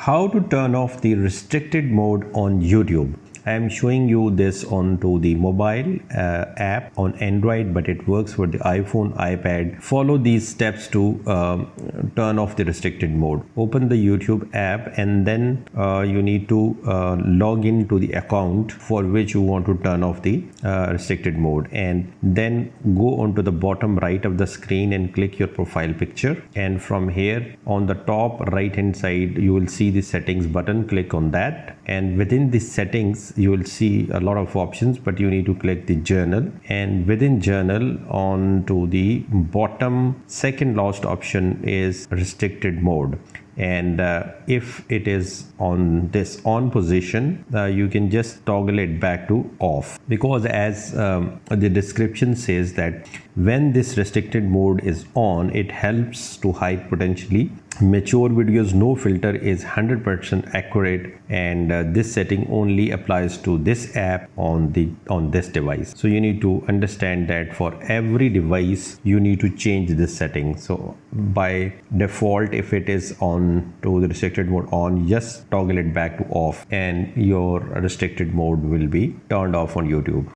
How to turn off the restricted mode on YouTube. I am showing you this onto the mobile app on Android, but it works for the iPhone, iPad. Follow these steps to turn off the restricted mode. Open the YouTube app and then you need to log into the account for which you want to turn off the restricted mode, and then go onto the bottom right of the screen and click your profile picture, and from here on the top right hand side you will see the settings button. Click on that, and within the settings you will see a lot of options, but you need to click the journal, and within journal on to the bottom second last option is restricted mode. And if it is on this on position, you can just toggle it back to off, because as the description says that when this restricted mode is on, it helps to hide potentially mature videos. No filter is 100% accurate, and this setting only applies to this app on this device. So you need to understand that for every device you need to change this setting. So by default, if it is on to the restricted mode on, just toggle it back to off and your restricted mode will be turned off on YouTube.